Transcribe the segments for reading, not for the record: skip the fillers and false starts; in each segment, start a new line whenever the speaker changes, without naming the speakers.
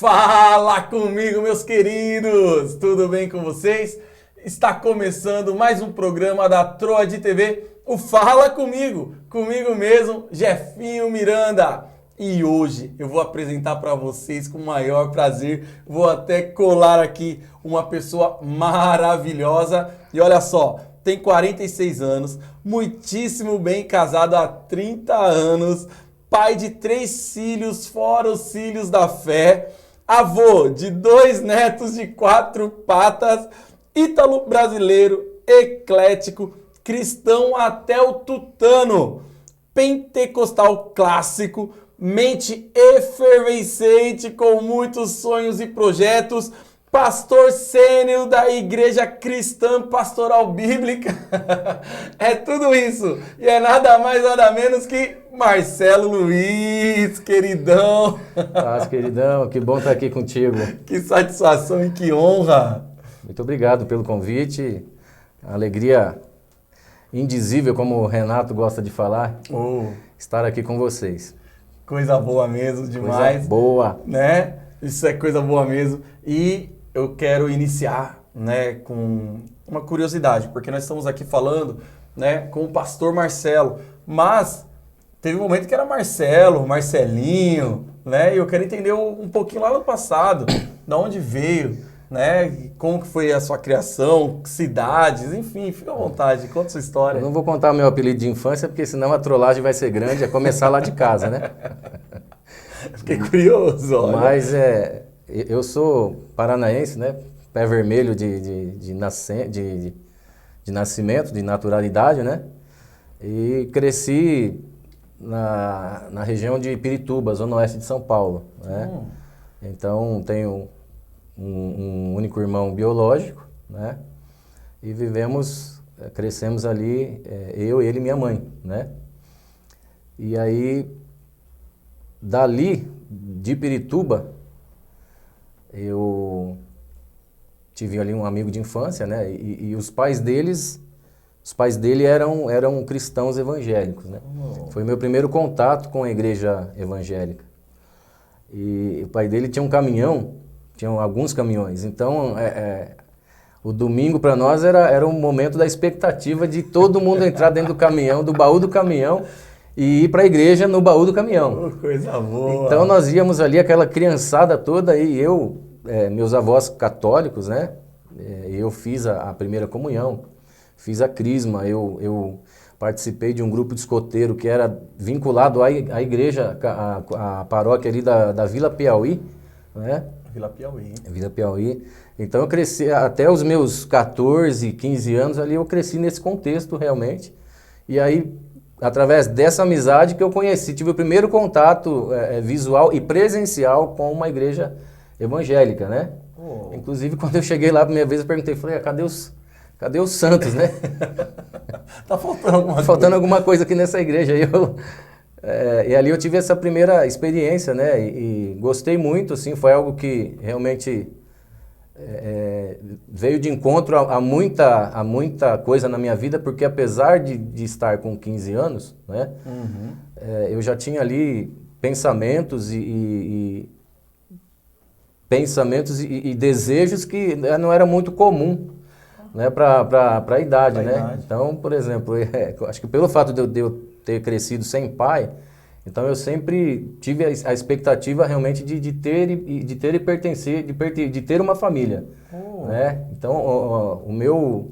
Fala comigo, meus queridos! Tudo bem com vocês? Está começando mais um programa da Troad TV, o Fala Comigo, comigo mesmo, Jefinho Miranda. E hoje eu vou apresentar para vocês com o maior prazer, vou até colar aqui uma pessoa maravilhosa. E olha só, tem 46 anos, muitíssimo bem casado há 30 anos, pai de 3 filhos, fora os filhos da fé, avô de 2 netos de 4 patas, ítalo brasileiro, eclético, cristão até o tutano, pentecostal clássico, mente efervescente com muitos sonhos e projetos, pastor sênior da Igreja Cristã Pastoral Bíblica. É tudo isso. E é nada mais, nada menos que Marcelo Luiz, queridão.
Paz, queridão. Que bom estar aqui contigo.
Que satisfação e que honra.
Muito obrigado pelo convite. Alegria indizível, como o Renato gosta de falar, estar aqui com vocês.
Coisa boa mesmo, demais.
Coisa boa.
Né? Isso é coisa boa mesmo. E eu quero iniciar, né, com uma curiosidade, porque nós estamos aqui falando, né, com o pastor Marcelo, mas teve um momento que era Marcelo, Marcelinho, né, e eu quero entender um pouquinho lá no passado, de onde veio, né, como que foi a sua criação, cidades, enfim, fica à vontade, conta a sua história.
Eu não vou contar o meu apelido de infância, porque senão a trollagem vai ser grande, é começar lá de casa, né?
Fiquei curioso, olha.
Mas eu sou paranaense, né? Pé vermelho de nascimento, de naturalidade, né? E cresci na região de Pirituba, zona oeste de São Paulo, né? Então tenho um único irmão biológico, né? E crescemos ali, eu, ele e minha mãe, né? E aí, dali, de Pirituba, eu tive ali um amigo de infância, né? E os pais dele eram cristãos evangélicos, né? Foi meu primeiro contato com a igreja evangélica. E o pai dele tinha um caminhão, tinham alguns caminhões. Então, o domingo para nós era um momento da expectativa de todo mundo entrar dentro do caminhão, do baú do caminhão, e ir para a igreja no baú do caminhão.
Coisa boa!
Então nós íamos ali, aquela criançada toda, e meus avós católicos, né? Eu fiz a primeira comunhão, fiz a crisma, eu participei de um grupo de escoteiro que era vinculado à igreja, à paróquia ali da Vila Piauí, né?
Vila Piauí.
Vila Piauí. Então eu cresci, até os meus 14, 15 anos ali, eu cresci nesse contexto realmente. E aí, através dessa amizade que eu conheci, tive o primeiro contato visual e presencial com uma igreja evangélica, né? Inclusive, quando eu cheguei lá a primeira vez, eu perguntei, falei, cadê os santos, né?
Tá faltando alguma coisa.
Faltando alguma coisa aqui nessa igreja. E ali eu tive essa primeira experiência, né? E gostei muito, assim, foi algo que realmente veio de encontro a muita coisa na minha vida, porque apesar de estar com 15 anos, né? Eu já tinha ali pensamentos e desejos que não era muito comum, né? Para a idade, né? Então, por exemplo, acho que pelo fato de eu ter crescido sem pai, então eu sempre tive a expectativa realmente de ter e pertencer, de ter uma família, né? Então o meu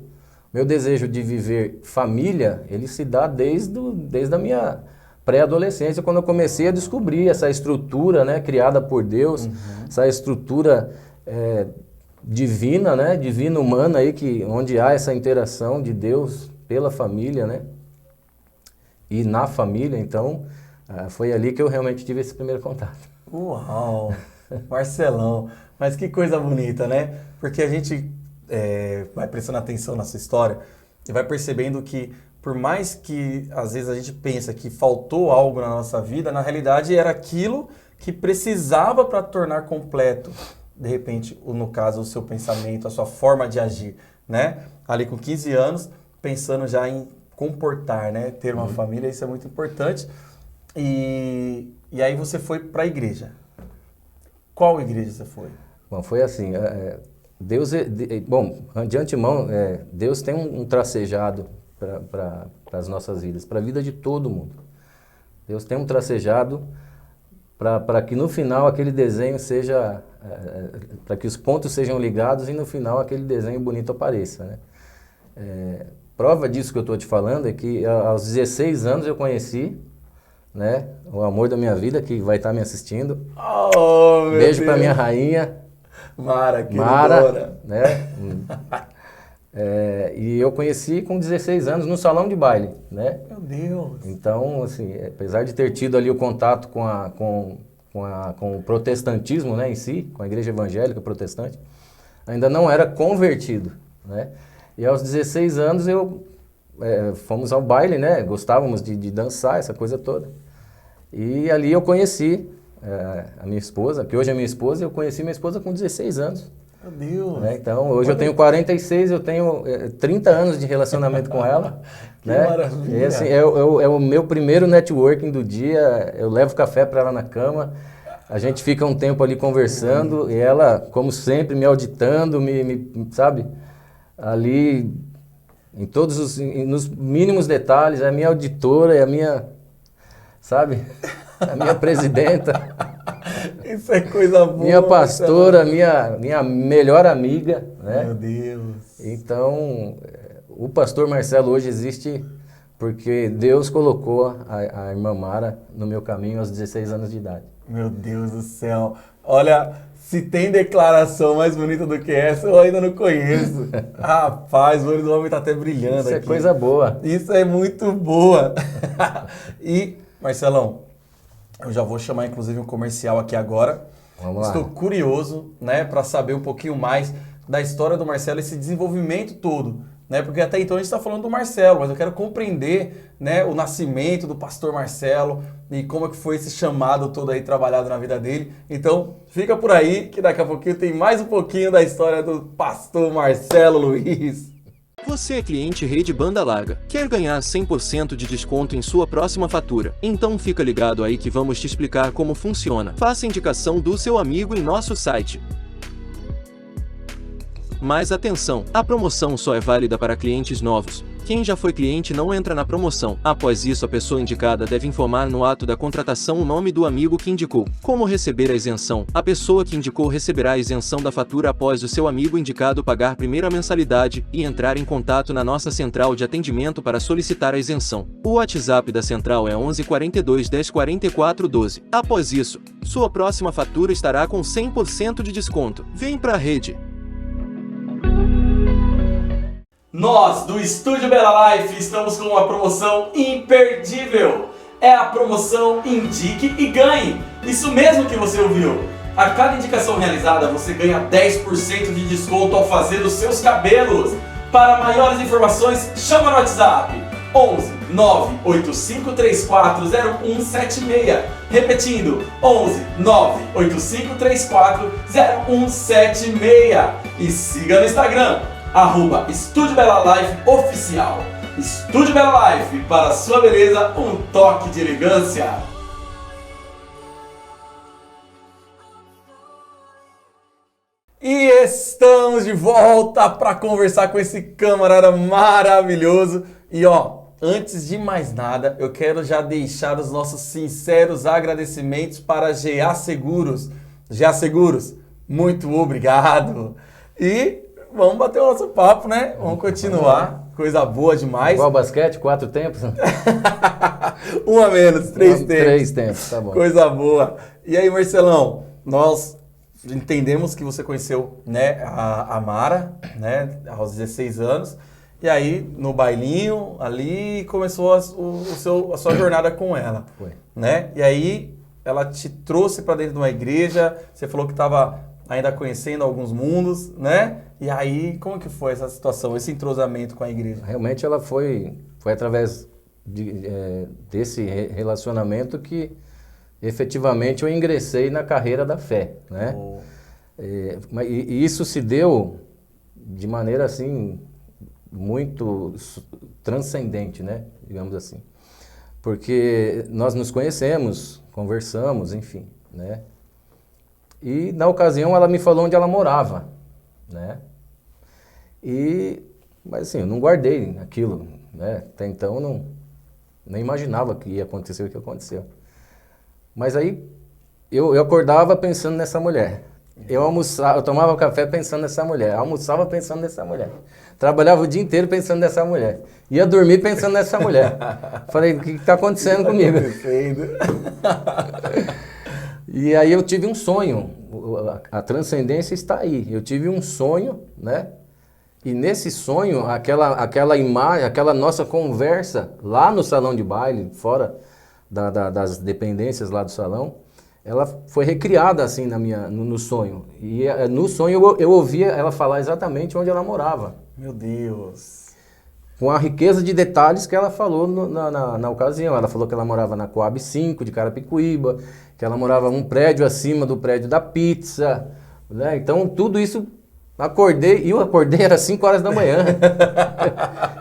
desejo de viver família, ele se dá desde a minha pré-adolescência, quando eu comecei a descobrir essa estrutura, né, criada por Deus, essa estrutura divina, né, divina humana aí, onde há essa interação de Deus pela família, né? E na família, então, foi ali que eu realmente tive esse primeiro contato.
Uau! Marcelão, mas que coisa bonita, né? Porque a gente vai prestando atenção na sua história e vai percebendo que, por mais que às vezes a gente pensa que faltou algo na nossa vida, na realidade era aquilo que precisava para tornar completo, de repente, no caso, o seu pensamento, a sua forma de agir, né? Ali com 15 anos, pensando já em comportar, né? Ter uma família, isso é muito importante. E aí você foi para a igreja. Qual igreja você foi?
Bom, foi assim, Deus, bom, de antemão, Deus tem um tracejado para as nossas vidas, para a vida de todo mundo. Deus tem um tracejado para que no final aquele desenho seja, para que os pontos sejam ligados e no final aquele desenho bonito apareça, né? Prova disso que eu estou te falando é que aos 16 anos eu conheci, né, o amor da minha vida, que vai estar me assistindo.
Oh, meu
Beijo para
Deus.
minha rainha.
Mara,
né? E eu conheci com 16 anos no salão de baile, né?
Meu Deus.
Então, assim, apesar de ter tido ali o contato com o protestantismo, né, em si, com a igreja evangélica protestante, ainda não era convertido, né? E aos 16 anos fomos ao baile, né? Gostávamos de dançar, essa coisa toda. E ali eu conheci a minha esposa, que hoje é minha esposa, eu conheci minha esposa com 16 anos.
Meu Deus.
Né? Então, hoje eu tenho 46, eu tenho 30 anos de relacionamento com ela.
Que
né?
maravilha.
E, assim, é o meu primeiro networking do dia, eu levo café para ela na cama, a gente fica um tempo ali conversando, e ela, como sempre, me auditando, sabe? Ali, nos mínimos detalhes, é a minha auditora, é a minha, sabe? A minha presidenta.
Isso é coisa boa.
Minha pastora, minha melhor amiga, né?
Meu Deus.
Então, o pastor Marcelo hoje existe porque Deus colocou a irmã Mara no meu caminho aos 16 anos de idade.
Meu Deus do céu. Olha, se tem declaração mais bonita do que essa, eu ainda não conheço. Rapaz, o olho do homem tá até brilhando
Isso
aqui.
é coisa boa.
Isso é muito boa. E, Marcelão, eu já vou chamar inclusive um comercial aqui agora.
Vamos lá.
Estou curioso, né, para saber um pouquinho mais da história do Marcelo, esse desenvolvimento todo, né? Porque até então a gente está falando do Marcelo, mas eu quero compreender, né, o nascimento do pastor Marcelo e como é que foi esse chamado todo aí trabalhado na vida dele. Então, fica por aí que daqui a pouquinho tem mais um pouquinho da história do pastor Marcelo Luiz.
Você é cliente Rede Banda Larga, quer ganhar 100% de desconto em sua próxima fatura? Então fica ligado aí que vamos te explicar como funciona. Faça indicação do seu amigo em nosso site. Mas atenção, a promoção só é válida para clientes novos. Quem já foi cliente não entra na promoção. Após isso, a pessoa indicada deve informar no ato da contratação o nome do amigo que indicou. Como receber a isenção? A pessoa que indicou receberá a isenção da fatura após o seu amigo indicado pagar primeiro a mensalidade e entrar em contato na nossa central de atendimento para solicitar a isenção. O WhatsApp da central é 11 42 10 44 12. Após isso, sua próxima fatura estará com 100% de desconto. Vem pra rede!
Nós, do Estúdio Bela Life, estamos com uma promoção imperdível. É a promoção Indique e Ganhe. Isso mesmo que você ouviu. A cada indicação realizada, você ganha 10% de desconto ao fazer os seus cabelos. Para maiores informações, chama no WhatsApp 11 985340176. Repetindo, 11 985340176. E siga no Instagram, @Estúdio Bela Life Oficial. Estúdio Bela Life, para a sua beleza, um toque de elegância. E estamos de volta para conversar com esse camarada maravilhoso. E ó, antes de mais nada, eu quero já deixar os nossos sinceros agradecimentos para a GA Seguros. GA Seguros, muito obrigado. E vamos bater o nosso papo, né? Vamos continuar. Coisa boa demais.
Igual basquete, 4 tempos?
Um a menos, 3 tempos.
3 tempos, tá bom.
Coisa boa. E aí, Marcelão, nós entendemos que você conheceu, né, a Mara, né, aos 16 anos. E aí, no bailinho, ali, começou a sua jornada com ela.
Foi.
Né? E aí, ela te trouxe para dentro de uma igreja. Você falou que estava ainda conhecendo alguns mundos, né? E aí, como que foi essa situação, esse entrosamento com a igreja?
Realmente ela foi através desse relacionamento que efetivamente eu ingressei na carreira da fé, né?
Oh.
E isso se deu de maneira assim muito transcendente, né? Digamos assim. Porque nós nos conhecemos, conversamos, enfim, né? E na ocasião ela me falou onde ela morava, né? Mas assim, eu não guardei aquilo, né? Até então eu nem imaginava que ia acontecer o que aconteceu. Mas aí eu acordava pensando nessa mulher. Eu almoçava, eu tomava café pensando nessa mulher, almoçava pensando nessa mulher. Trabalhava o dia inteiro pensando nessa mulher. Ia dormir pensando nessa mulher. Falei, o que está acontecendo comigo? E aí eu tive um sonho. A transcendência está aí. Eu tive um sonho, né? E nesse sonho, aquela imagem, aquela nossa conversa lá no salão de baile, fora das dependências lá do salão, ela foi recriada assim no sonho. E no sonho eu ouvia ela falar exatamente onde ela morava.
Meu Deus!
Com a riqueza de detalhes que ela falou na ocasião. Ela falou que ela morava na Coab 5 de Carapicuíba, que ela morava um prédio acima do prédio da pizza, né? Então tudo isso eu acordei, era 5 horas da manhã.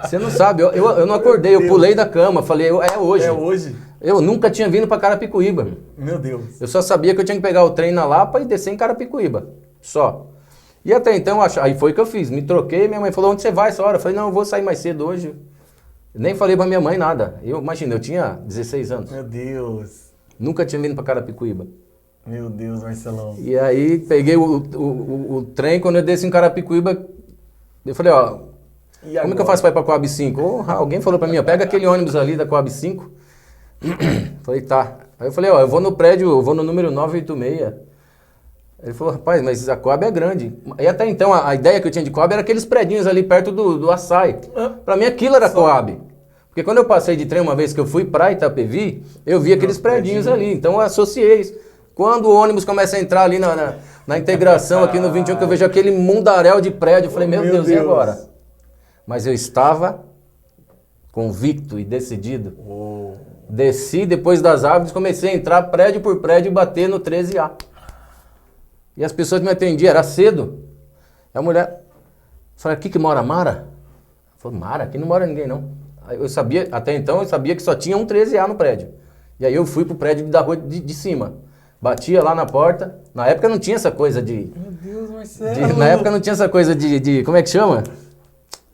Você não sabe, eu não acordei, eu pulei da cama, falei, é hoje.
É hoje?
Eu nunca tinha vindo para Carapicuíba.
Meu Deus.
Eu só sabia que eu tinha que pegar o trem na Lapa e descer em Carapicuíba, só. E até então, aí foi o que eu fiz, me troquei, minha mãe falou, onde você vai essa hora? Eu falei, não, eu vou sair mais cedo hoje. Nem falei pra minha mãe nada. Imagina, eu tinha 16 anos.
Meu Deus.
Nunca tinha vindo para Carapicuíba.
Meu Deus, Marcelão.
E aí peguei o trem, quando eu desci em Carapicuíba, eu falei, ó, como é que eu faço para ir para Coab 5? Alguém falou para mim, ó, pega aquele ônibus ali da Coab 5. Falei, tá. Aí eu falei, ó, eu vou no prédio, eu vou no número 986. Ele falou, rapaz, mas a Coab é grande. E até então, a ideia que eu tinha de Coab era aqueles predinhos ali perto do Açaí. Para mim aquilo era Coab. Porque quando eu passei de trem uma vez que eu fui para Itapevi, eu vi aqueles predinhos ali. Então eu associei isso. Quando o ônibus começa a entrar ali na integração aqui no 21, que eu vejo aquele mundaréu de prédio, eu falei, meu Deus, e agora? Mas eu estava convicto e decidido. Desci depois das árvores, comecei a entrar prédio por prédio e bater no 13A. E as pessoas me atendiam, era cedo. A mulher, falei, aqui que mora a Mara? Ela falou, Mara? Aqui não mora ninguém não. Eu sabia, até então eu sabia que só tinha um 13A no prédio. E aí eu fui pro prédio da rua de cima. Batia lá na porta. Na época não tinha essa coisa de...
Meu Deus, Marcelo.
Na época não tinha essa coisa de como é que chama?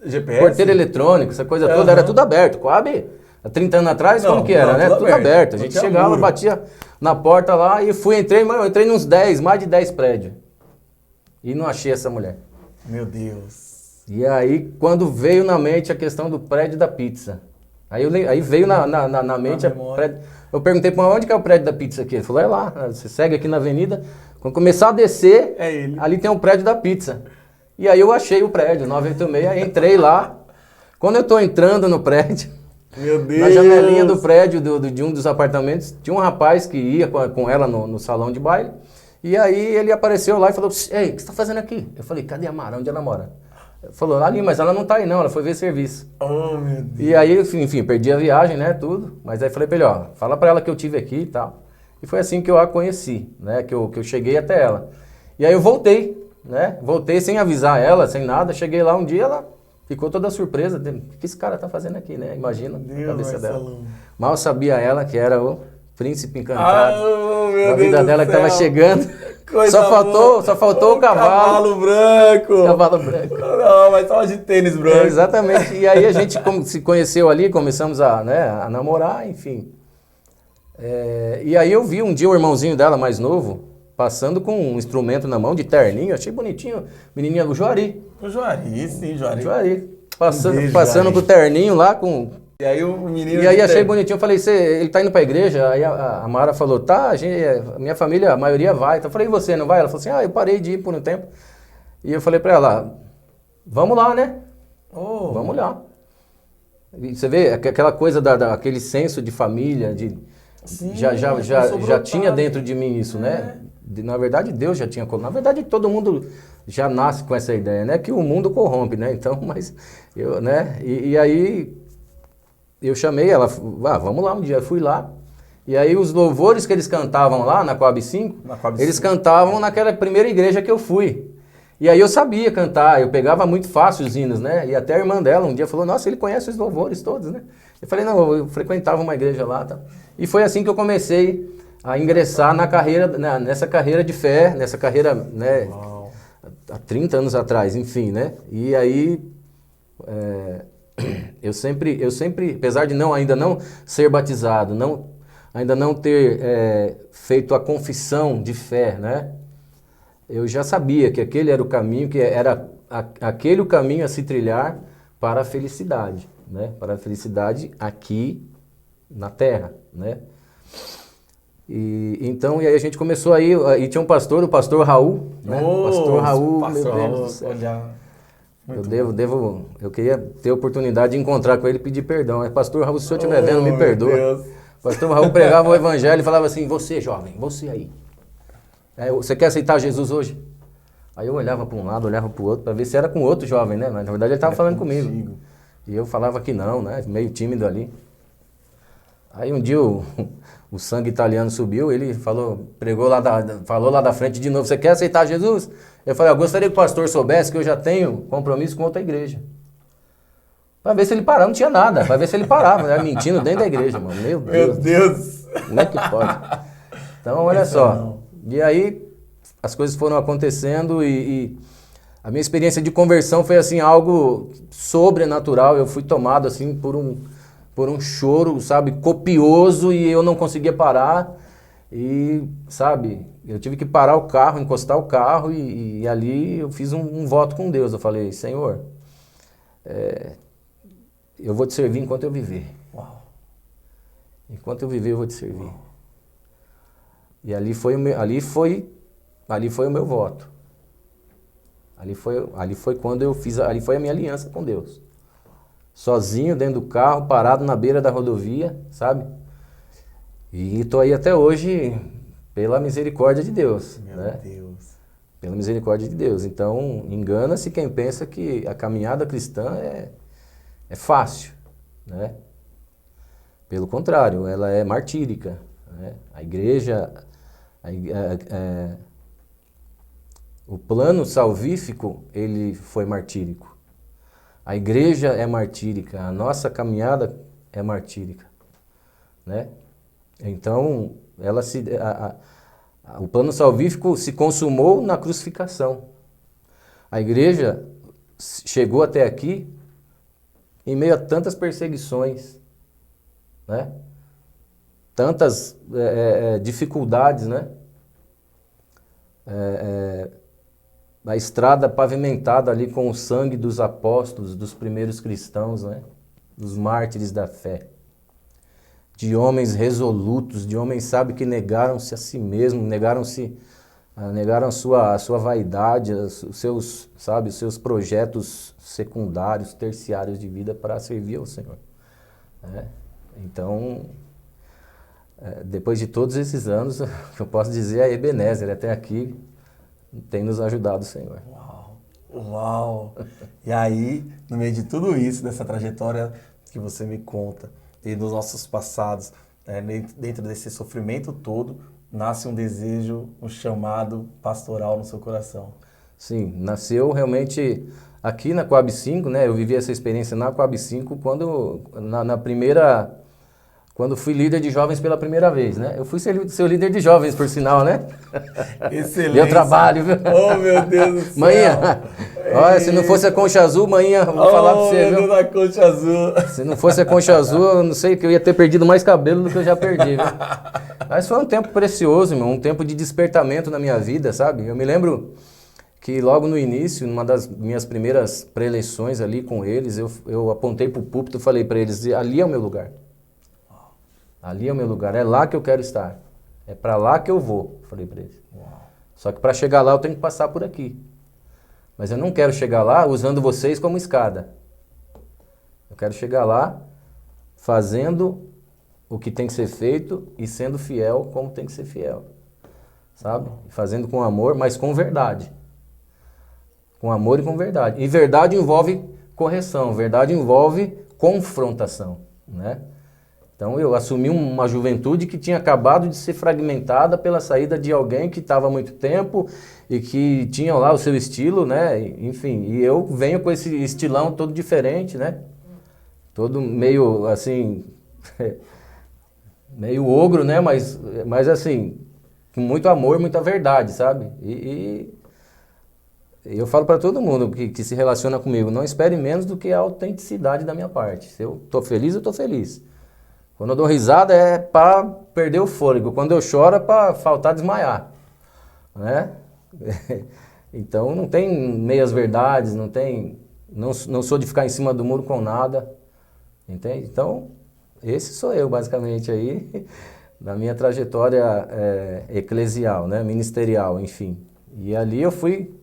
GPS?
Porteiro eletrônico, essa coisa toda, era tudo aberto. Coab, há 30 anos atrás, como que era, né? Tudo aberto. A gente chegava, batia na porta lá e entrei nos mais de 10 prédios. E não achei essa mulher.
Meu Deus.
E aí, quando veio na mente a questão do prédio da pizza. Aí veio na mente eu perguntei para onde que é o prédio da pizza aqui. Ele falou, é lá, você segue aqui na avenida. Quando começar a descer, ali tem um prédio da pizza. E aí eu achei o prédio, 986, entrei lá. Quando eu estou entrando no prédio,
meu Deus.
Na janelinha do prédio de um dos apartamentos, tinha um rapaz que ia com ela no salão de baile. E aí ele apareceu lá e falou, ei, o que você está fazendo aqui? Eu falei, cadê a Mara? Onde ela mora? Ele falou, ali, mas ela não está aí não, ela foi ver serviço.
Oh, meu Deus.
E aí, enfim, perdi a viagem, né, tudo. Mas aí falei pra ele, ó, fala pra ela que eu tive aqui e tal. E foi assim que eu a conheci, né, que eu cheguei até ela. E aí eu voltei, né, voltei sem avisar ela, sem nada. Cheguei lá um dia, ela ficou toda surpresa. O que esse cara tá fazendo aqui, né? Imagina a cabeça dela. Mal sabia ela que era o príncipe encantado da vida dela que tava chegando. Só faltou o cavalo
branco.
Cavalo branco.
Não, mas tava de tênis branco.
Exatamente. E aí a gente se conheceu ali, começamos a namorar, enfim. E aí eu vi um dia o irmãozinho dela, mais novo, passando com um instrumento na mão, de terninho, achei bonitinho. Menininha do Juari.
O Juari, sim, Juari.
Juari. Passando com o terninho lá, com...
E aí o menino...
E aí achei bonitinho, eu falei, ele tá indo pra igreja? Aí a Mara falou, tá, a minha família, a maioria vai. Então eu falei, e você, não vai? Ela falou assim, eu parei de ir por um tempo. E eu falei pra ela, vamos lá, né? Vamos lá. E você vê, aquela coisa aquele senso de família,
sim,
já tinha dentro de mim isso, né? Na verdade, Deus já tinha colocado. Na verdade, todo mundo já nasce com essa ideia, né? Que o mundo corrompe, né? Então, mas eu, né? E aí eu chamei ela, vamos lá um dia. Eu fui lá. E aí os louvores que eles cantavam lá na Coab 5, eles cantavam naquela primeira igreja que eu fui. E aí eu sabia cantar, eu pegava muito fácil os hinos, né? E até a irmã dela um dia falou, nossa, ele conhece os louvores todos, né? Eu falei, não, eu frequentava uma igreja lá, tá? E foi assim que eu comecei a ingressar na carreira, nessa carreira de fé, nessa carreira, né, há 30 anos atrás, enfim, né? E aí, eu sempre, apesar de ainda não ser batizado, ainda não ter feito a confissão de fé, né? Eu já sabia que aquele era o caminho, que era aquele o caminho a se trilhar para a felicidade, né? Para a felicidade aqui na Terra, né? E aí a gente começou aí, e tinha um pastor, o pastor Raul, né? Pastor Raul,
pastor
meu
Raul,
Deus do céu.
Olha,
Eu queria ter a oportunidade de encontrar com ele e pedir perdão. Pastor Raul, se o senhor estiver vendo, me perdoa.
Deus.
Pastor Raul pregava o evangelho e falava assim, você jovem, você aí, você quer aceitar Jesus hoje? Aí eu olhava para um lado, olhava para o outro, para ver se era com outro jovem, né? Mas na verdade ele estava falando comigo. E eu falava que não, né? Meio tímido ali. Aí um dia o sangue italiano subiu, ele falou lá da frente de novo, você quer aceitar Jesus? Eu falei, eu gostaria que o pastor soubesse que eu já tenho compromisso com outra igreja. Para ver se ele parava, não tinha nada, para ver se ele parava, né? Mentindo dentro da igreja, mano. Meu Deus. Como é que pode? Então, olha só. E aí, as coisas foram acontecendo e a minha experiência de conversão foi assim, algo sobrenatural. Eu fui tomado assim por um choro, sabe, copioso, e eu não conseguia parar. E, sabe, eu tive que parar o carro, encostar o carro e ali eu fiz um voto com Deus. Eu falei, Senhor, eu vou te servir enquanto eu viver.
Uau.
Enquanto eu viver, eu vou te servir. E ali foi o meu voto. Ali foi quando eu fiz, ali foi a minha aliança com Deus. Sozinho, dentro do carro, parado na beira da rodovia, sabe? E estou aí até hoje pela misericórdia de Deus.
Meu Deus.
Pela misericórdia de Deus. Então, engana-se quem pensa que a caminhada cristã é fácil, né? Pelo contrário, ela é martírica, né? A igreja, o plano salvífico, ele foi martírico. A igreja é martírica, a nossa caminhada é martírica, né? Então, o plano salvífico se consumou na crucificação. A igreja chegou até aqui em meio a tantas perseguições, né? Tantas dificuldades, né? A estrada pavimentada ali com o sangue dos apóstolos, dos primeiros cristãos, né? Dos mártires da fé. De homens resolutos, de homens, sabe, que negaram-se a si mesmos, negaram a sua vaidade, os seus projetos secundários, terciários de vida para servir ao Senhor, né? Então, depois de todos esses anos, eu posso dizer a Ebenezer, até aqui tem nos ajudado o Senhor.
Uau! E aí, no meio de tudo isso, dessa trajetória que você me conta, e dos nossos passados, dentro desse sofrimento todo, nasce um desejo, um chamado pastoral no seu coração.
Sim, nasceu realmente aqui na Coab 5, né? Eu vivi essa experiência na Coab 5 quando fui líder de jovens pela primeira vez, né? Eu fui seu líder de jovens, por sinal, né?
Excelente.
Meu trabalho, viu?
Oh, meu Deus do céu.
Manhã, olha, se não fosse a concha azul, manhã, vou falar pra você, viu?
Da concha azul.
Se não fosse a concha azul, eu não sei, que eu ia ter perdido mais cabelo do que eu já perdi, viu? Mas foi um tempo precioso, irmão, um tempo de despertamento na minha vida, sabe? Eu me lembro que logo no início, numa das minhas primeiras preleções ali com eles, eu apontei pro púlpito e falei para eles, ali é o meu lugar. Ali é o meu lugar, é lá que eu quero estar. É para lá que eu vou, falei para eles.
Uau.
Só que para chegar lá eu tenho que passar por aqui. Mas eu não quero chegar lá usando vocês como escada. Eu quero chegar lá fazendo o que tem que ser feito e sendo fiel como tem que ser fiel. Sabe? Fazendo com amor, mas com verdade. Com amor e com verdade. E verdade envolve correção, verdade envolve confrontação, né? Então eu assumi uma juventude que tinha acabado de ser fragmentada pela saída de alguém que estava há muito tempo e que tinha lá o seu estilo, né? Enfim, e eu venho com esse estilão todo diferente, né? Todo meio assim, meio ogro, né? Mas assim, com muito amor, muita verdade, sabe? E eu falo para todo mundo que se relaciona comigo, não espere menos do que a autenticidade da minha parte. Se eu tô feliz, eu tô feliz. Quando eu dou risada é para perder o fôlego. Quando eu choro é para faltar desmaiar, né? Então não tem meias verdades, não sou de ficar em cima do muro com nada, entende? Então esse sou eu basicamente aí, na minha trajetória eclesial, né? Ministerial, enfim. E ali eu fui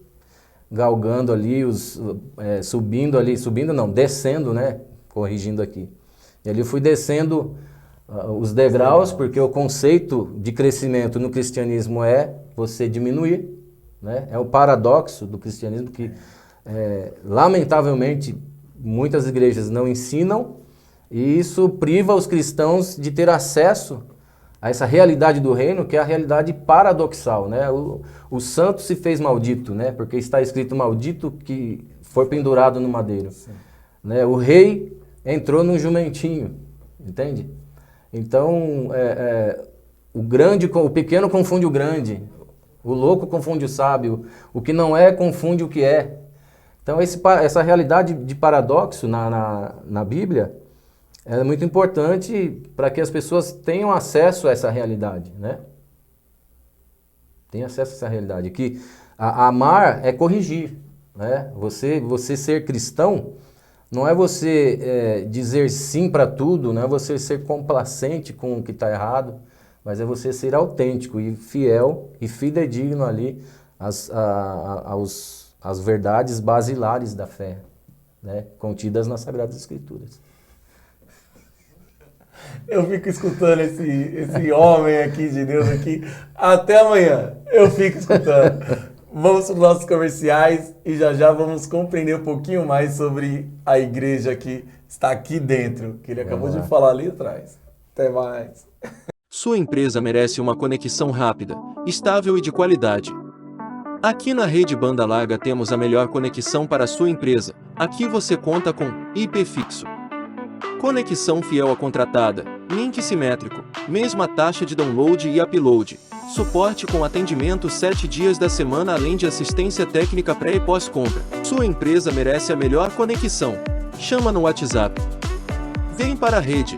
galgando ali, descendo, né? Corrigindo aqui. E ali eu fui descendo os degraus, porque o conceito de crescimento no cristianismo é você diminuir, né? É o paradoxo do cristianismo que, lamentavelmente, muitas igrejas não ensinam, e isso priva os cristãos de ter acesso a essa realidade do reino, que é a realidade paradoxal, né? O santo se fez maldito, né? Porque está escrito maldito que foi pendurado no madeiro, né? O rei entrou num jumentinho, entende? Então, o pequeno confunde o grande, o louco confunde o sábio, o que não é confunde o que é. Então, essa realidade de paradoxo na Bíblia é muito importante para que as pessoas tenham acesso a essa realidade, né? Tenham acesso a essa realidade, que amar é corrigir, né? Você ser cristão não é você dizer sim para tudo, não é você ser complacente com o que está errado, mas é você ser autêntico e fiel e fidedigno ali às verdades basilares da fé, né? Contidas nas Sagradas Escrituras.
Eu fico escutando esse homem aqui de Deus aqui até amanhã. Eu fico escutando. Vamos para os nossos comerciais e já vamos compreender um pouquinho mais sobre a igreja que está aqui dentro, que ele acabou de falar ali atrás. Até mais.
Sua empresa merece uma conexão rápida, estável e de qualidade. Aqui na Rede Banda Larga temos a melhor conexão para a sua empresa. Aqui você conta com IP fixo, conexão fiel à contratada, link simétrico, mesma taxa de download e upload, suporte com atendimento 7 dias da semana, além de assistência técnica pré e pós-compra. Sua empresa merece a melhor conexão. Chama no WhatsApp. Vem para a rede.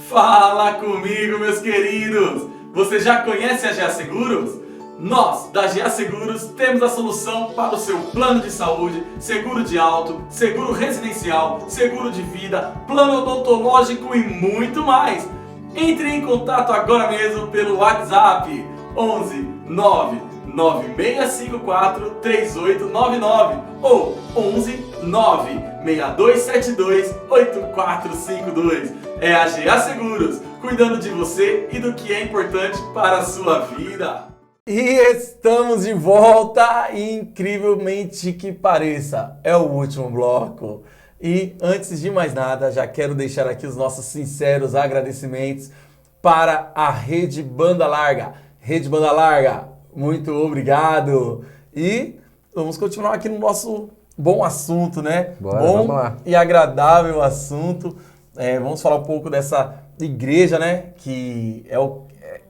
Fala comigo, meus queridos! Você já conhece a GA Seguros? Nós, da GA Seguros, temos a solução para o seu plano de saúde, seguro de auto, seguro residencial, seguro de vida, plano odontológico e muito mais. Entre em contato agora mesmo pelo WhatsApp 11 9 9654 3899 ou 11 9 6272 8452. É a GA Seguros, cuidando de você e do que é importante para a sua vida. E estamos de volta, incrivelmente que pareça, é o último bloco. E antes de mais nada, já quero deixar aqui os nossos sinceros agradecimentos para a Rede Banda Larga. Rede Banda Larga, muito obrigado. E vamos continuar aqui no nosso bom assunto, né?
Bora,
bom
vamos lá.
E agradável assunto. Vamos falar um pouco dessa igreja, né? Que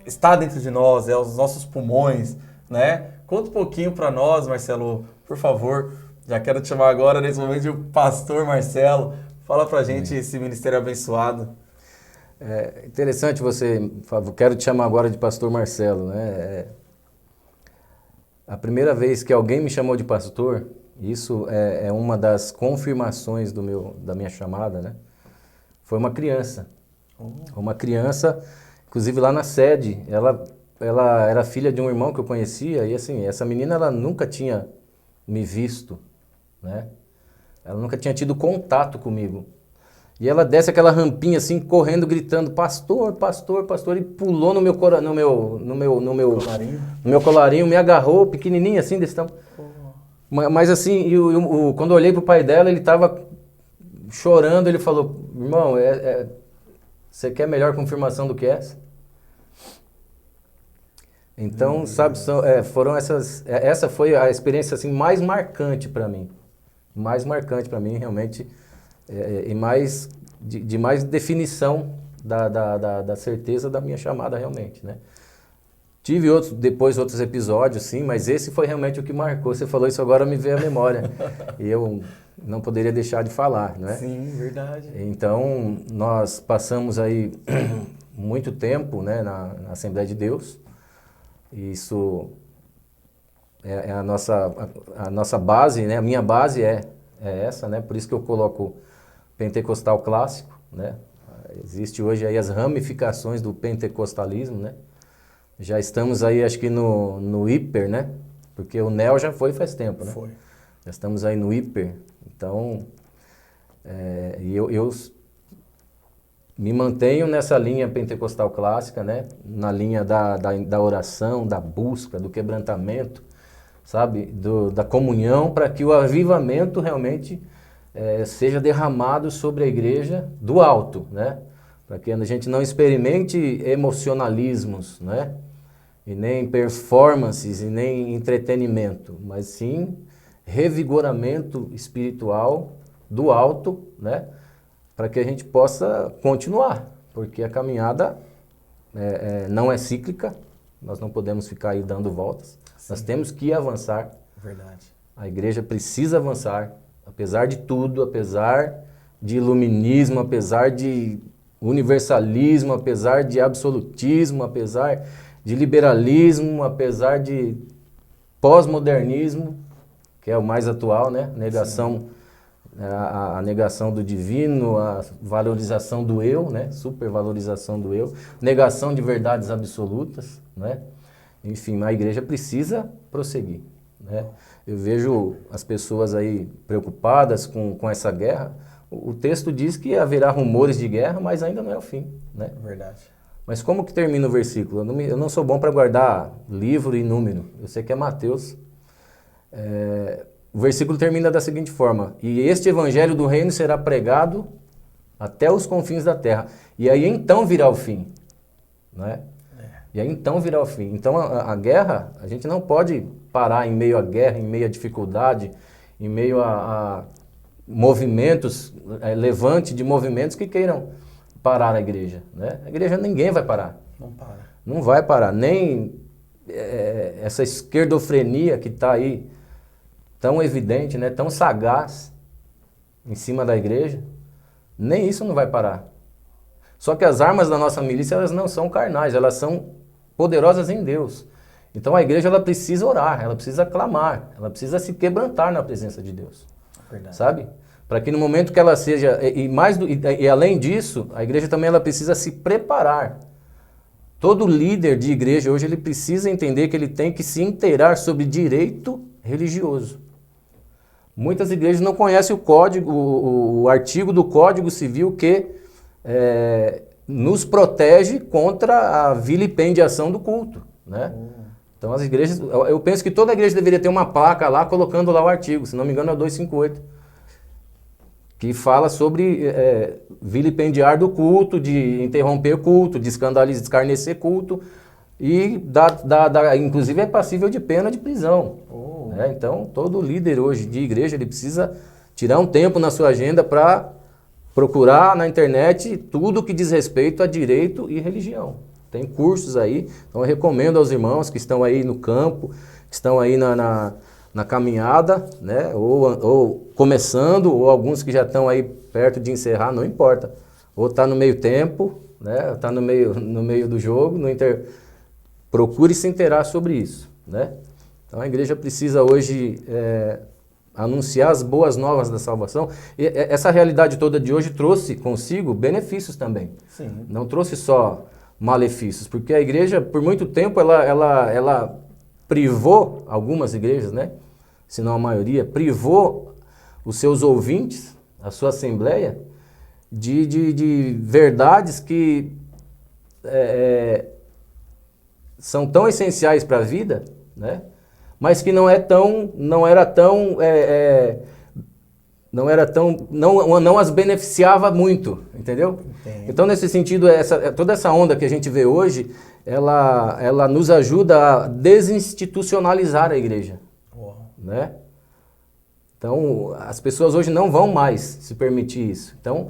está dentro de nós, é os nossos pulmões, né? Conta um pouquinho para nós, Marcelo, por favor. Já quero te chamar agora, nesse momento, de Pastor Marcelo. Fala pra gente esse ministério abençoado.
É interessante quero te chamar agora de Pastor Marcelo, né? A primeira vez que alguém me chamou de pastor, isso é uma das confirmações da minha chamada, né? Foi uma criança. Uma criança, inclusive lá na sede, ela era filha de um irmão que eu conhecia, e assim, essa menina ela nunca tinha me visto, né? Ela nunca tinha tido contato comigo. E ela desce aquela rampinha assim, correndo, gritando, pastor, pastor, pastor, e pulou no meu colarinho, me agarrou, pequenininho assim, desse tamanho. Mas assim, quando eu olhei pro pai dela, ele estava chorando, ele falou, irmão, você quer melhor confirmação do que essa? Então, sabe, foram essa foi a experiência assim, mais marcante para mim. Mais marcante para mim, realmente, e mais de mais definição da certeza da minha chamada realmente, né? Tive depois outros episódios, sim, mas esse foi realmente o que marcou. Você falou isso agora, me veio à memória. E eu não poderia deixar de falar, não é?
Sim, verdade.
Então, nós passamos aí muito tempo, né, na Assembleia de Deus. Isso é a nossa base, né? A minha base é essa, né? Por isso que eu coloco pentecostal clássico, né? Existe hoje aí as ramificações do pentecostalismo, né? Já estamos aí, acho que no hiper, né? Porque o neo já foi faz tempo, né?
Foi.
Já estamos aí no hiper. Então, eu me mantenho nessa linha pentecostal clássica, né? Na linha da oração, da busca, do quebrantamento, sabe? Da comunhão, para que o avivamento realmente seja derramado sobre a igreja do alto, né? Para que a gente não experimente emocionalismos, né? E nem performances, e nem entretenimento, mas sim revigoramento espiritual do alto, né? Para que a gente possa continuar, porque a caminhada não é cíclica, nós não podemos ficar aí dando voltas, sim. Nós temos que avançar.
Verdade.
A igreja precisa avançar, apesar de tudo, apesar de iluminismo, apesar de universalismo, apesar de absolutismo, apesar de liberalismo, apesar de pós-modernismo, que é o mais atual, né? Negação, a negação do divino, a valorização do eu, né? Supervalorização do eu, negação de verdades absolutas, né? Enfim, a igreja precisa prosseguir, né? Eu vejo as pessoas aí preocupadas com essa guerra. O texto diz que haverá rumores de guerra, mas ainda não é o fim, né?
Verdade.
Mas como que termina o versículo? Eu não sou bom para guardar livro e número. Eu sei que é Mateus. O versículo termina da seguinte forma: e este evangelho do reino será pregado até os confins da terra. E aí então virá o fim, não é? E aí então virá o fim. Então a guerra, a gente não pode parar em meio à guerra, em meio à dificuldade, em meio a movimentos, levante de movimentos que queiram parar a igreja, né? A igreja ninguém vai parar.
Não para.
Não vai parar. Nem essa esquerdofrenia que está aí tão evidente, né? Tão sagaz em cima da igreja, nem isso não vai parar. Só que as armas da nossa milícia, elas não são carnais, elas são poderosas em Deus. Então a igreja, ela precisa orar, ela precisa clamar, ela precisa se quebrantar na presença de Deus.
Verdade.
Sabe? Para que no momento que ela seja, e além disso, a igreja também ela precisa se preparar. Todo líder de igreja hoje, ele precisa entender que ele tem que se inteirar sobre direito religioso. Muitas igrejas não conhecem o código, o artigo do Código Civil que nos protege contra a vilipendiação do culto, né? Então as igrejas, eu penso que toda igreja deveria ter uma placa lá, colocando lá o artigo, se não me engano é o 258, que fala sobre vilipendiar do culto, de interromper culto, de escandalizar, escarnecer culto, e inclusive é passível de pena de prisão. Né? Então, todo líder hoje de igreja, ele precisa tirar um tempo na sua agenda para procurar na internet tudo que diz respeito a direito e religião. Tem cursos aí, então eu recomendo aos irmãos que estão aí no campo, que estão aí na caminhada, né? Ou começando, ou alguns que já estão aí perto de encerrar, não importa. Ou está no meio tempo, né? Está no meio do jogo, procure se inteirar sobre isso, né? Então a igreja precisa hoje anunciar as boas novas da salvação. E essa realidade toda de hoje trouxe consigo benefícios também.
Sim.
Não trouxe só malefícios, porque a igreja, por muito tempo, ela privou, algumas igrejas, né? Se não a maioria, privou os seus ouvintes, a sua assembleia, de verdades que são tão essenciais para a vida, né? Mas que não as beneficiava muito, entendeu?
Entendo.
Então, nesse sentido, toda essa onda que a gente vê hoje, ela nos ajuda a desinstitucionalizar a igreja, né? Então, as pessoas hoje não vão mais se permitir isso. Então,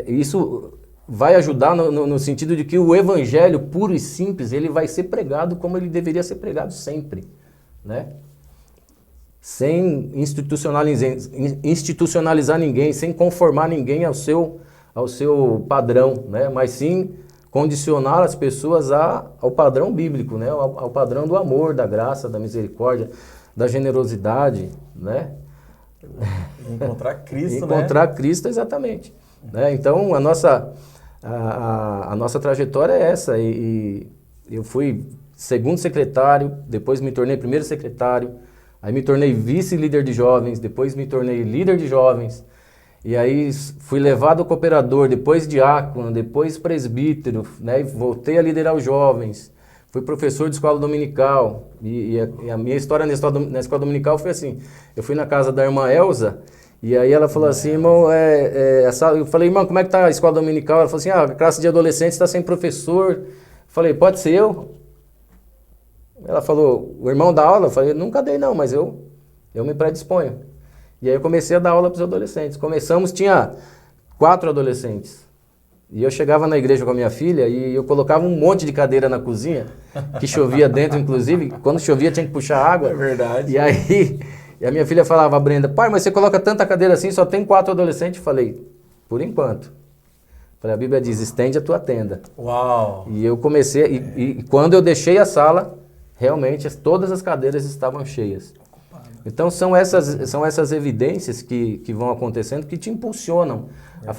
isso vai ajudar no sentido de que o evangelho puro e simples, ele vai ser pregado como ele deveria ser pregado sempre, né? Sem institucionalizar ninguém, sem conformar ninguém ao seu padrão, né? Mas sim condicionar as pessoas ao padrão bíblico, né? Ao padrão do amor, da graça, da misericórdia, da generosidade, né?
Encontrar Cristo, né?
Encontrar Cristo, exatamente. Né? Então, a nossa trajetória é essa. E eu fui segundo secretário, depois me tornei primeiro secretário, aí me tornei vice-líder de jovens, depois me tornei líder de jovens, e aí fui levado cooperador, depois diácono, depois presbítero, né? E voltei a liderar os jovens, fui professor de escola dominical, e a minha história na escola dominical foi assim, eu fui na casa da irmã Elza, e aí ela falou assim, irmão, eu falei, irmão, como é que tá a escola dominical? Ela falou assim, a classe de adolescentes está sem professor. Eu falei, pode ser eu? Ela falou, o irmão dá aula? Eu falei, nunca dei não, mas eu me predisponho. E aí eu comecei a dar aula para os adolescentes. Tinha 4 adolescentes. E eu chegava na igreja com a minha filha e eu colocava um monte de cadeira na cozinha, que chovia dentro, inclusive. Quando chovia tinha que puxar água.
É verdade.
E aí a minha filha falava, Brenda, pai, mas você coloca tanta cadeira assim, só tem 4 adolescentes? Eu falei, por enquanto. A Bíblia diz, estende a tua tenda.
Uau!
E eu comecei, e quando eu deixei a sala, realmente todas as cadeiras estavam cheias. Então são essas evidências que vão acontecendo que te impulsionam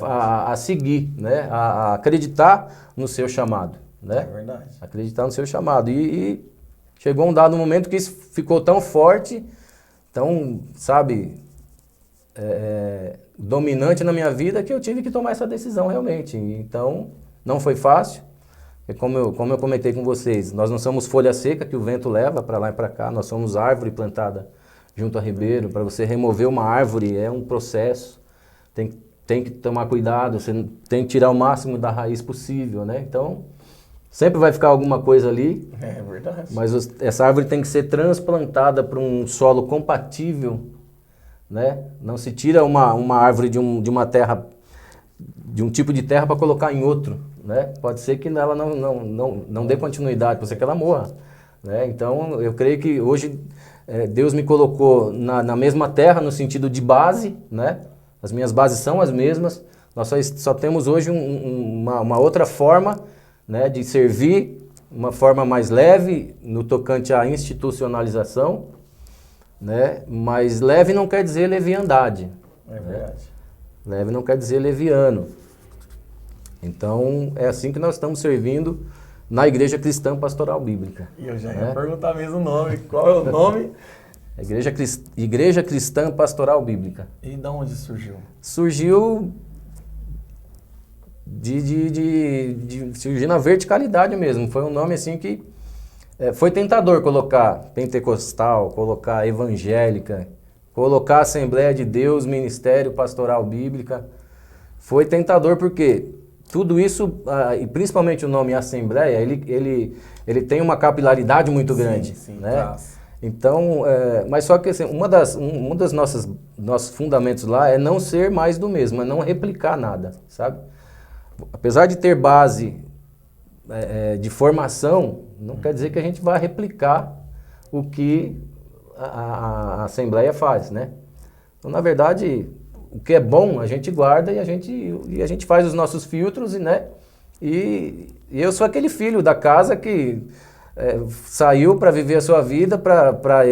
a seguir, né? A acreditar no seu chamado. Né?
É verdade.
Acreditar no seu chamado. E chegou um dado momento que isso ficou tão forte, tão, sabe, dominante na minha vida, que eu tive que tomar essa decisão realmente. Então não foi fácil. Como eu comentei com vocês, nós não somos folha seca que o vento leva para lá e para cá, nós somos árvore plantada junto a ribeiro. Para você remover uma árvore é um processo, tem que tomar cuidado, você tem que tirar o máximo da raiz possível, né? Então, sempre vai ficar alguma coisa ali,
é verdade.
Mas essa árvore tem que ser transplantada para um solo compatível, né? Não se tira uma árvore de uma terra, de um tipo de terra para colocar em outro. Né? Pode ser que ela não dê continuidade, pode ser que ela morra. Né? Então, eu creio que hoje Deus me colocou na mesma terra, no sentido de base, né? As minhas bases são as mesmas, nós só temos hoje uma outra forma, né, de servir, uma forma mais leve no tocante à institucionalização, né? Mas leve não quer dizer leviandade.
É verdade.
Né? Leve não quer dizer leviano. Então, é assim que nós estamos servindo na Igreja Cristã Pastoral Bíblica.
E eu já ia perguntar mesmo o nome. Qual é o nome?
Igreja Cristã Pastoral Bíblica.
E de onde surgiu?
Surgiu surgiu na verticalidade mesmo. Foi um nome assim que foi tentador colocar pentecostal, colocar evangélica, colocar Assembleia de Deus, Ministério Pastoral Bíblica. Foi tentador porque tudo isso, e principalmente o nome Assembleia, ele tem uma capilaridade muito grande.
Sim,
né?
Traz.
Então, mas só que assim, um dos nossos fundamentos lá é não ser mais do mesmo, é não replicar nada, sabe? Apesar de ter base de formação, não quer dizer que a gente vai replicar o que a Assembleia faz, né? Então, na verdade, o que é bom a gente guarda e a gente faz os nossos filtros, né? E eu sou aquele filho da casa que saiu para viver a sua vida, para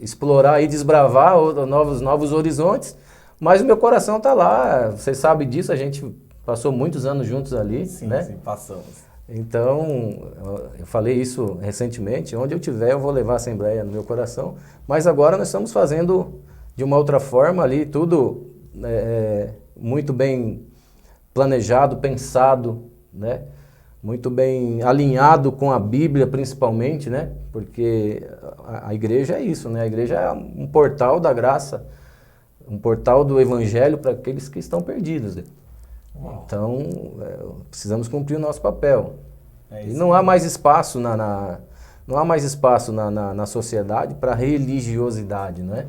explorar e desbravar novos horizontes, mas o meu coração está lá, vocês sabem disso, a gente passou muitos anos juntos ali,
sim,
né?
Sim, passamos.
Então, eu falei isso recentemente, onde eu estiver eu vou levar a Assembleia no meu coração, mas agora nós estamos fazendo de uma outra forma ali, tudo muito bem planejado, pensado, né? Muito bem alinhado com a Bíblia principalmente, né? Porque a igreja é isso, né? A igreja é um portal da graça, um portal do evangelho para aqueles que estão perdidos. Uau. Então, precisamos cumprir o nosso papel. E não há mais espaço não há mais espaço na sociedade para religiosidade, né?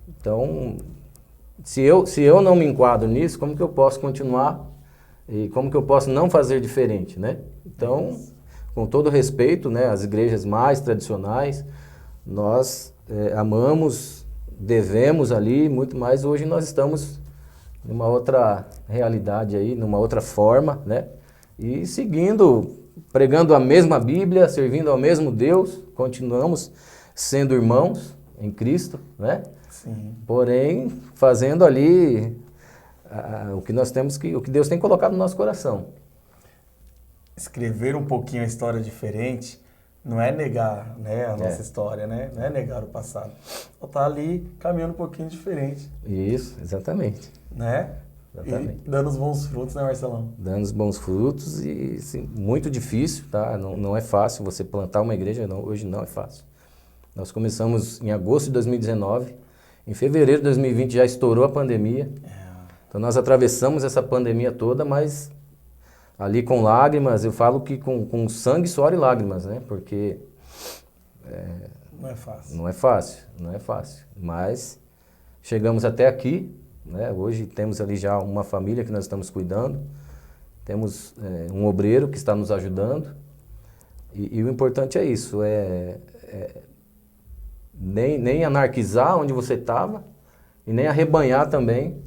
Então, se eu não me enquadro nisso, como que eu posso continuar e como que eu posso não fazer diferente, né? Então, com todo respeito, né, as igrejas mais tradicionais, nós amamos, devemos ali muito mais. Hoje nós estamos numa outra realidade aí, numa outra forma, né? E seguindo, pregando a mesma Bíblia, servindo ao mesmo Deus, continuamos sendo irmãos em Cristo, né?
Sim.
Porém, fazendo ali o que nós temos o que Deus tem colocado no nosso coração.
Escrever um pouquinho a história diferente não é negar, né, a nossa história, né? Não é negar o passado. Só tá ali caminhando um pouquinho diferente.
Isso, exatamente.
Né?
Exatamente.
E dando os bons frutos, né, Marcelão?
Dando os bons frutos e sim, muito difícil, tá? Não é fácil você plantar uma igreja, hoje não é fácil. Nós começamos em agosto de 2019, em fevereiro de 2020 já estourou a pandemia. Então nós atravessamos essa pandemia toda, mas ali com lágrimas, eu falo que com sangue, suor e lágrimas, né? Porque
não é fácil.
Não é fácil. Mas chegamos até aqui, né? Hoje temos ali já uma família que nós estamos cuidando, temos um obreiro que está nos ajudando, e o importante é isso, nem anarquizar onde você estava e nem arrebanhar também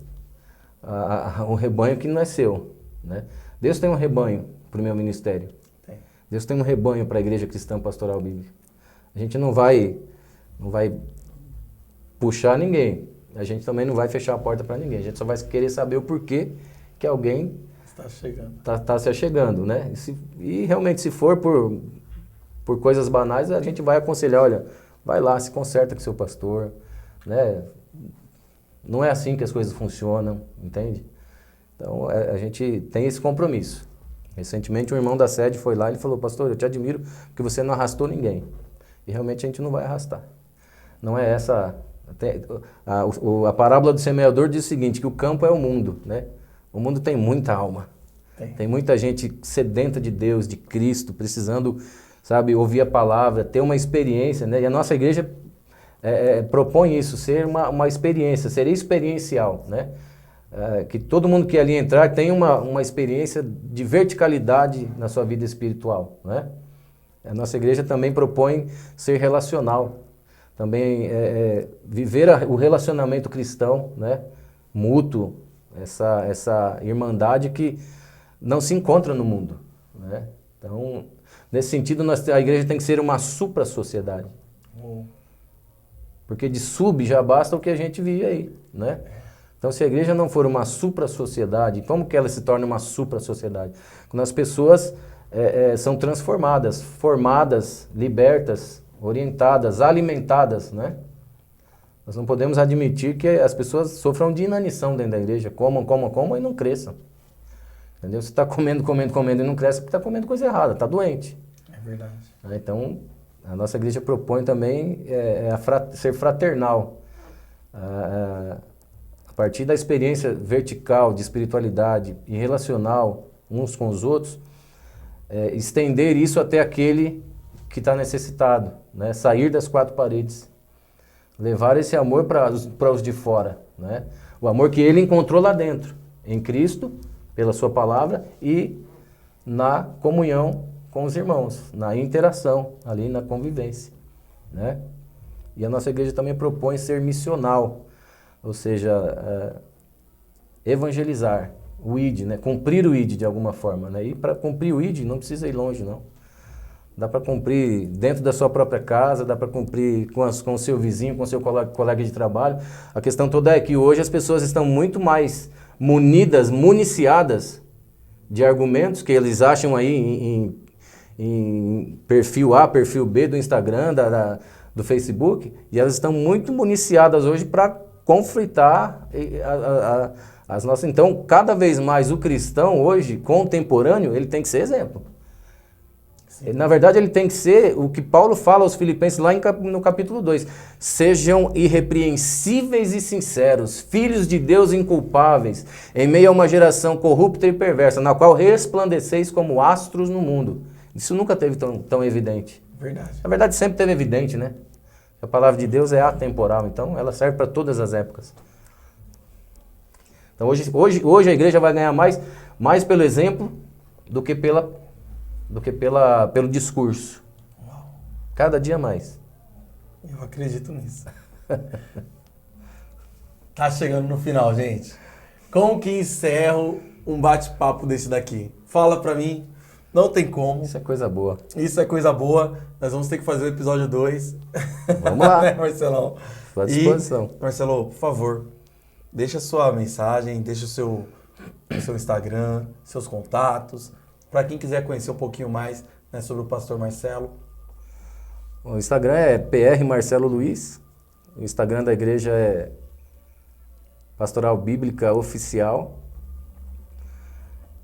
um rebanho que não é seu, né? Deus tem um rebanho para o meu ministério.
Tem.
Deus tem um rebanho para a Igreja Cristã Pastoral Bíblica. A gente não vai puxar ninguém. A gente também não vai fechar a porta para ninguém. A gente só vai querer saber o porquê que alguém
está chegando.
Tá se achegando, né? E realmente, se for por coisas banais, a gente vai aconselhar, olha, vai lá, se conserta com seu pastor, né? Não é assim que as coisas funcionam, entende? Então, a gente tem esse compromisso. Recentemente, um irmão da sede foi lá e ele falou, pastor, eu te admiro porque você não arrastou ninguém. E realmente a gente não vai arrastar. Não é essa... A parábola do semeador diz o seguinte, que o campo é o mundo, né? O mundo tem muita alma. Tem muita gente sedenta de Deus, de Cristo, precisando, sabe, ouvir a palavra, ter uma experiência, né? E a nossa igreja propõe isso, ser uma experiência, ser experiencial, né? Que todo mundo que ali entrar tenha uma experiência de verticalidade na sua vida espiritual, né? A nossa igreja também propõe ser relacional, também viver o relacionamento cristão, né? Mútuo, essa irmandade que não se encontra no mundo, né? Então, nesse sentido, a igreja tem que ser uma supra-sociedade. Porque de sub já basta o que a gente vive aí, né? Então, se a igreja não for uma supra-sociedade, como que ela se torna uma supra-sociedade? Quando as pessoas são transformadas, formadas, libertas, orientadas, alimentadas, né? Nós não podemos admitir que as pessoas sofram de inanição dentro da igreja, comam e não cresçam. Entendeu? Você está comendo e não cresce porque está comendo coisa errada, está doente.
É verdade.
Então, a nossa igreja propõe também ser fraternal. A partir da experiência vertical, de espiritualidade e relacional uns com os outros, estender isso até aquele que está necessitado, né? Sair das quatro paredes, levar esse amor para os de fora, né? O amor que ele encontrou lá dentro, em Cristo, pela sua palavra e na comunhão com os irmãos, na interação, ali na convivência, né? E a nossa igreja também propõe ser missional, ou seja, evangelizar, o ID, né? Cumprir o ID de alguma forma, né? E para cumprir o ID não precisa ir longe, não. Dá para cumprir dentro da sua própria casa, dá para cumprir com o seu vizinho, com o seu colega de trabalho. A questão toda é que hoje as pessoas estão muito mais municiadas de argumentos que eles acham aí em perfil A, perfil B do Instagram, do Facebook, e elas estão muito municiadas hoje para conflitar as nossas... Então, cada vez mais o cristão hoje, contemporâneo, ele tem que ser exemplo. Na verdade, ele tem que ser o que Paulo fala aos Filipenses lá no capítulo 2. Sejam irrepreensíveis e sinceros, filhos de Deus inculpáveis, em meio a uma geração corrupta e perversa, na qual resplandeceis como astros no mundo. Isso nunca teve tão evidente.
Verdade.
Na verdade, sempre teve evidente, né? A palavra de Deus é atemporal, então ela serve para todas as épocas. Então hoje a igreja vai ganhar mais pelo exemplo do que pelo discurso. Cada dia mais.
Eu acredito nisso. Tá chegando no final, gente. Como que encerro um bate-papo desse daqui? Fala pra mim. Não tem como.
Isso é coisa boa.
Isso é coisa boa. Nós vamos ter que fazer o episódio 2.
Vamos lá.
Né, Marcelão?
Estou à disposição.
E, Marcelo, por favor, deixa a sua mensagem, deixa o seu Instagram, seus contatos, para quem quiser conhecer um pouquinho mais, né, sobre o pastor Marcelo.
O Instagram é PR Marcelo Luiz. O Instagram da igreja é Pastoral Bíblica Oficial.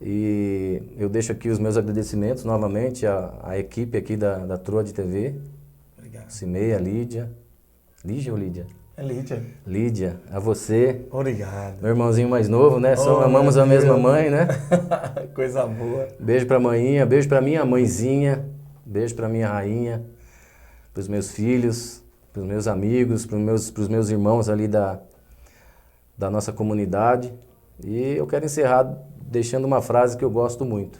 E eu deixo aqui os meus agradecimentos novamente à equipe aqui da Troade TV.
Obrigado.
Cimeia, Lídia. Lígia ou Lídia?
É Lídia.
Lídia, a você.
Obrigado.
Meu irmãozinho mais novo, né? Amamos a mesma mãe, né?
Coisa boa.
Beijo pra manhinha, beijo pra minha mãezinha, beijo pra minha rainha, pros meus filhos, pros meus amigos, pros meus irmãos ali da nossa comunidade. E eu quero encerrar deixando uma frase que eu gosto muito.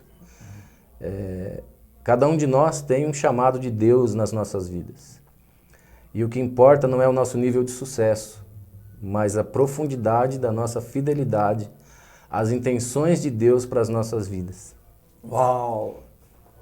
Cada um de nós tem um chamado de Deus nas nossas vidas. E o que importa não é o nosso nível de sucesso, mas a profundidade da nossa fidelidade às intenções de Deus para as nossas vidas.
Uau!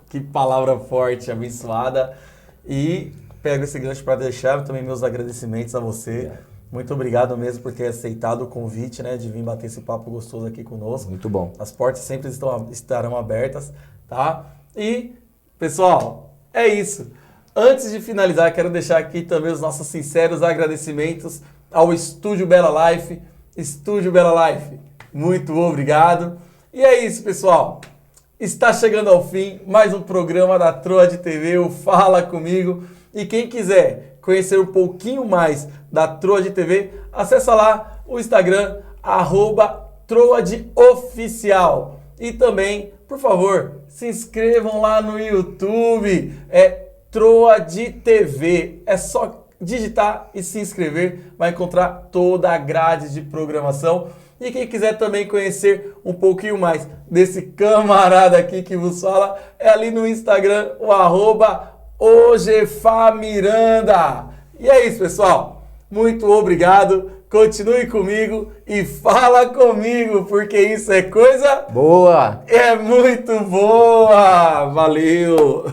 Que palavra forte, abençoada. E pego esse gancho para deixar também meus agradecimentos a você. Muito obrigado mesmo por ter aceitado o convite, né, de vir bater esse papo gostoso aqui conosco.
Muito bom.
As portas sempre estarão abertas, tá? E, pessoal, é isso. Antes de finalizar, quero deixar aqui também os nossos sinceros agradecimentos ao Estúdio Bela Life. Estúdio Bela Life, muito obrigado. E é isso, pessoal. Está chegando ao fim mais um programa da Troade TV, o Fala Comigo. E quem quiser conhecer um pouquinho mais da Troade TV, acessa lá o Instagram, @TroadeOficial. E também, por favor, se inscrevam lá no YouTube, Troade TV. É só digitar e se inscrever, vai encontrar toda a grade de programação. E quem quiser também conhecer um pouquinho mais desse camarada aqui que vos fala, é ali no Instagram, o @OgefaMiranda. E é isso, pessoal. Muito obrigado. Continue comigo e fala comigo, porque isso é coisa
boa.
É muito boa. Valeu.